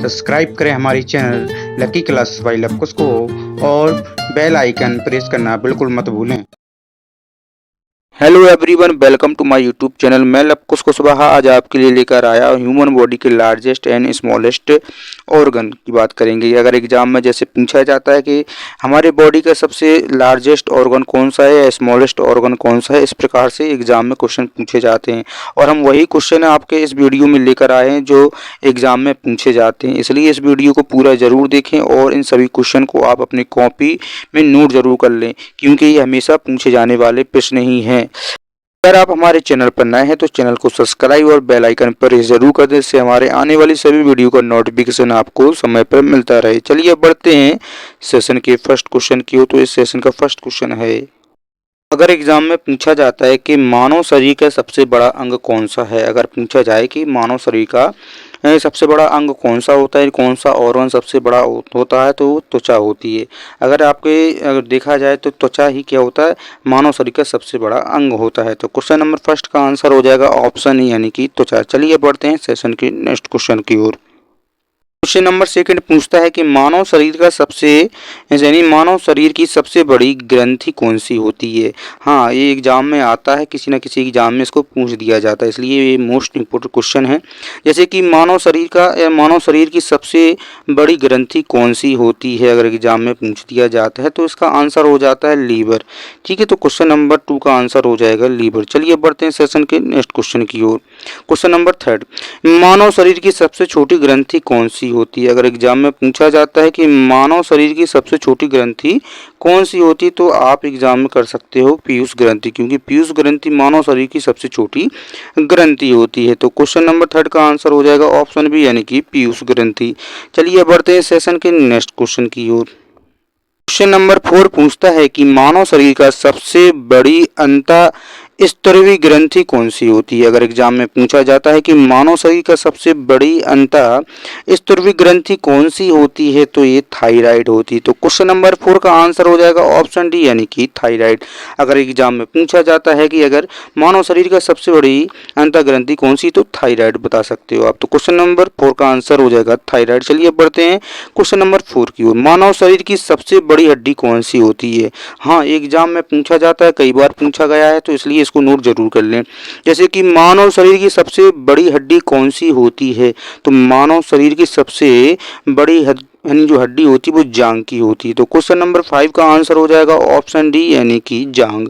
Subscribe करें हमारी channel lucky classes by Lavkush को और बेल आइकन प्रेस करना बिल्कुल मत भूलें। Hello everyone, welcome to my YouTube channel. मैं लवकुश कुशवाहा आज आपके लिए लेकर आया ह्यूमन बॉडी के लार्जेस्ट एंड स्मॉलेस्ट ऑर्गन की बात करेंगे। अगर एग्जाम में जैसे पूछा जाता है कि हमारे बॉडी का सबसे लार्जेस्ट ऑर्गन कौन सा है या स्मॉलेस्ट ऑर्गन कौन सा है, इस प्रकार से एग्जाम में क्वेश्चन पूछे जाते हैं और हम वही क्वेश्चन आपके इस वीडियो में लेकर आए हैं जो एग्जाम में पूछे जाते हैं। इसलिए इस वीडियो को पूरा ज़रूर देखें और इन सभी क्वेश्चन को आप अपनी कॉपी में नोट ज़रूर कर लें, क्योंकि ये हमेशा पूछे जाने वाले प्रश्न ही हैं। अगर आप हमारे चैनल पर नए हैं तो चैनल को सब्सक्राइब और बेल आइकन पर जरूर कर दें, इससे हमारे आने वाली सभी वीडियो का नोटिफिकेशन आपको समय पर मिलता रहे। चलिए अब बढ़ते हैं सेशन के फर्स्ट क्वेश्चन की ओर। तो इस सेशन का फर्स्ट क्वेश्चन है, अगर एग्जाम में पूछा जाता है कि मानव शरीर का सबसे बड़ा अंग कौन सा है, अगर पूछा जाए कि मानव शरीर का सबसे बड़ा अंग कौन सा होता है, कौन सा ऑर्गन सबसे बड़ा होता है, तो त्वचा होती है। अगर देखा जाए तो त्वचा ही क्या होता है, मानव शरीर का सबसे बड़ा अंग होता है। तो क्वेश्चन नंबर फर्स्ट का आंसर हो जाएगा ऑप्शन ई यानी कि त्वचा। चलिए बढ़ते हैं सेशन के नेक्स्ट क्वेश्चन की ओर। क्वेश्चन नंबर सेकंड पूछता है कि मानव शरीर की सबसे बड़ी ग्रंथि कौन सी होती है। हाँ, ये एग्जाम में आता है, किसी न किसी एग्जाम में इसको पूछ दिया जाता है, इसलिए ये मोस्ट इम्पोर्टेंट क्वेश्चन है। जैसे कि मानव शरीर की सबसे बड़ी ग्रंथि कौन सी होती है, अगर एग्जाम में पूछ दिया जाता है तो इसका आंसर हो जाता है लीवर। ठीक है, तो क्वेश्चन नंबर 2 का आंसर हो जाएगा लीवर। चलिए बढ़ते हैं सेशन के नेक्स्ट क्वेश्चन की ओर। क्वेश्चन नंबर थर्ड, मानव शरीर की सबसे छोटी ग्रंथि कौन सी होती है। अगर एग्जाम में पूछा जाता है कि मानव शरीर की सबसे छोटी ग्रंथि कौन सी होती है तो आप एग्जाम में कर सकते हो पीयूष ग्रंथि, क्योंकि पीयूष ग्रंथि मानव शरीर की सबसे छोटी ग्रंथि होती है। तो क्वेश्चन नंबर थर्ड का आंसर हो जाएगा ऑप्शन बी यानी कि पीयूष ग्रंथि। चलिए बढ़ते हैं सेशन के नेक्स्ट क्वेश्चन की ओर। क्वेश्चन नंबर 4 पूछता है कि मानव शरीर का सबसे बड़ी स्तरवी ग्रंथि कौन सी होती है। अगर एग्जाम में पूछा जाता है कि मानव शरीर का सबसे बड़ी स्तरवी ग्रंथि कौन सी होती है तो ये थायराइड होती है। तो क्वेश्चन नंबर 4 का आंसर हो जाएगा ऑप्शन डी यानी कि थायराइड। अगर एग्जाम में पूछा जाता है कि अगर मानव शरीर का सबसे बड़ी ग्रंथि कौन सी, तो थायराइड बता सकते हो आप। तो क्वेश्चन नंबर 4 का आंसर हो जाएगा थायराइड। चलिए बढ़ते हैं क्वेश्चन नंबर 4 की ओर। मानव शरीर की सबसे बड़ी हड्डी कौन सी होती है। हाँ, एग्जाम में पूछा जाता है, कई बार पूछा गया है, तो इसलिए इसको नोट जरूर कर लें। जैसे कि मानव शरीर की सबसे बड़ी हड्डी कौन सी होती है, तो मानव शरीर की सबसे बड़ी जो हड्डी होती है वो जांग की होती है। तो क्वेश्चन नंबर 5 का आंसर हो जाएगा ऑप्शन डी यानी कि जांग।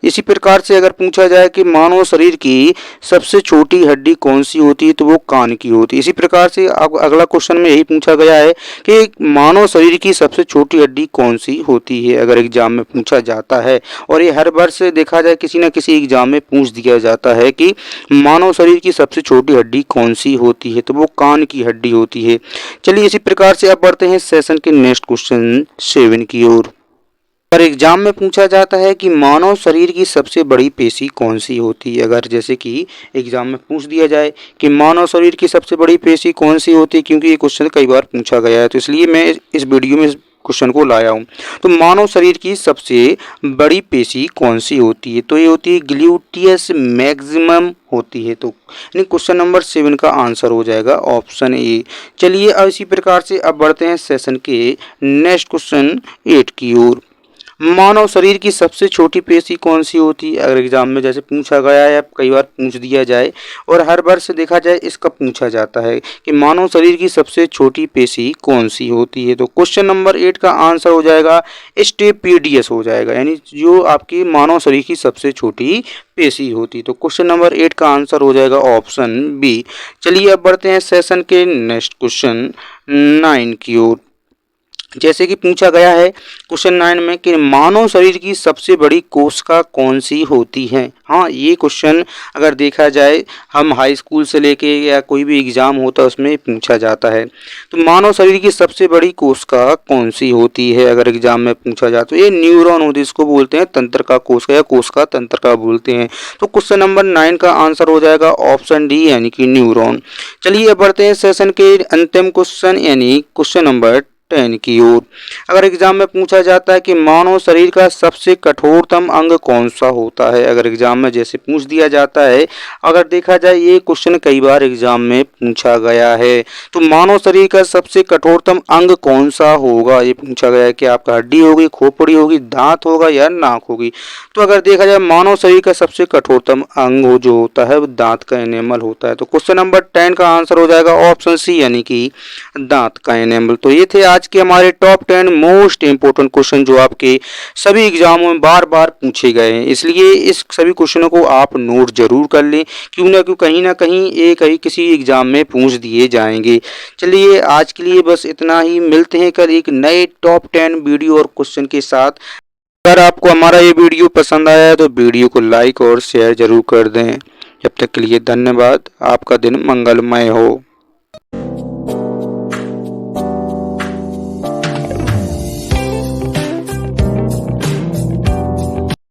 इसी प्रकार से अगर पूछा जाए कि मानव शरीर की सबसे छोटी हड्डी कौन सी होती है तो वो कान की होती है। इसी प्रकार से अगला क्वेश्चन में यही पूछा गया है कि मानव शरीर की सबसे छोटी हड्डी कौन सी होती है, अगर एग्जाम में पूछा जाता है। और ये हर वर्ष देखा जाए किसी न किसी एग्जाम में पूछ दिया जाता है कि मानव शरीर की सबसे छोटी हड्डी कौन सी होती है, तो वो कान की हड्डी होती है। चलिए इसी प्रकार से अब बढ़ते हैं सेशन के नेक्स्ट क्वेश्चन 7 की ओर। पर एग्जाम में पूछा जाता है कि मानव शरीर की सबसे बड़ी पेशी कौन सी होती है। अगर जैसे कि एग्जाम में पूछ दिया जाए कि मानव शरीर की सबसे बड़ी पेशी कौन सी होती है, क्योंकि ये क्वेश्चन कई बार पूछा गया है, तो इसलिए मैं इस वीडियो में क्वेश्चन को लाया हूँ। तो मानव शरीर की सबसे बड़ी पेशी कौन सी होती है, तो ये होती है ग्लूटियस मैक्सिमम होती है। तो क्वेश्चन नंबर 7 का आंसर हो जाएगा ऑप्शन ए। चलिए अब इसी प्रकार से अब बढ़ते हैं सेशन के नेक्स्ट क्वेश्चन 8 की ओर। मानव शरीर की सबसे छोटी पेशी कौन सी होती है। अगर एग्जाम में जैसे पूछा गया है, कई बार पूछ दिया जाए और हर बार से देखा जाए इसका पूछा जाता है कि मानव शरीर की सबसे छोटी पेशी कौन सी होती है। तो क्वेश्चन नंबर 8 का आंसर हो जाएगा स्टेपिडियस हो जाएगा, यानी जो आपकी मानव शरीर की सबसे छोटी पेशी होती है। तो क्वेश्चन नंबर 8 का आंसर हो जाएगा ऑप्शन बी। चलिए अब बढ़ते हैं सेशन के नेक्स्ट क्वेश्चन 9 की ओर। जैसे कि पूछा गया है क्वेश्चन 9 में कि मानव शरीर की सबसे बड़ी कोशिका कौन सी होती है। हाँ, ये क्वेश्चन अगर देखा जाए हम हाई स्कूल से लेके या कोई भी एग्जाम होता है उसमें पूछा जाता है। तो मानव शरीर की सबसे बड़ी कोशिका कौन सी होती है, अगर एग्जाम में पूछा जाए तो ये न्यूरॉन होती है, इसको बोलते हैं तंत्रिका कोशिका या कोशिका तंत्रिका बोलते हैं। तो क्वेश्चन नंबर 9 का आंसर हो जाएगा ऑप्शन डी यानी कि न्यूरॉन। चलिए बढ़ते हैं सेशन के अंतिम क्वेश्चन यानी क्वेश्चन नंबर 10 की ओर। अगर एग्जाम में पूछा जाता है कि मानव शरीर का सबसे कठोरतम अंग कौन सा होता है, अगर एग्जाम में जैसे पूछ दिया जाता है, अगर देखा जाए ये क्वेश्चन कई बार एग्जाम में पूछा गया है, तो मानव शरीर का सबसे कठोरतम अंग कौन सा होगा, ये पूछा गया है कि आपका हड्डी होगी, खोपड़ी होगी, दांत होगा या नाक होगी। तो अगर देखा जाए मानव शरीर का सबसे कठोरतम अंग जो होता है वो दांत का एनेमल होता है। तो क्वेश्चन नंबर 10 का आंसर हो जाएगा ऑप्शन सी यानी कि दांत का एनेमल। तो ये थे आज के हमारे टॉप 10 मोस्ट इंपोर्टेंट क्वेश्चन जो आपके सभी एग्जामों में बार बार पूछे गए हैं, इसलिए इस सभी क्वेश्चनों को आप नोट जरूर कर लें, क्यों ना कहीं एक ही किसी एग्जाम में पूछ दिए जाएंगे। चलिए आज के लिए बस इतना ही, मिलते हैं कल एक नए टॉप 10 वीडियो और क्वेश्चन के साथ। अगर आपको हमारा ये वीडियो पसंद आया है तो वीडियो को लाइक और शेयर जरूर कर दें। जब तक के लिए धन्यवाद। आपका दिन मंगलमय हो।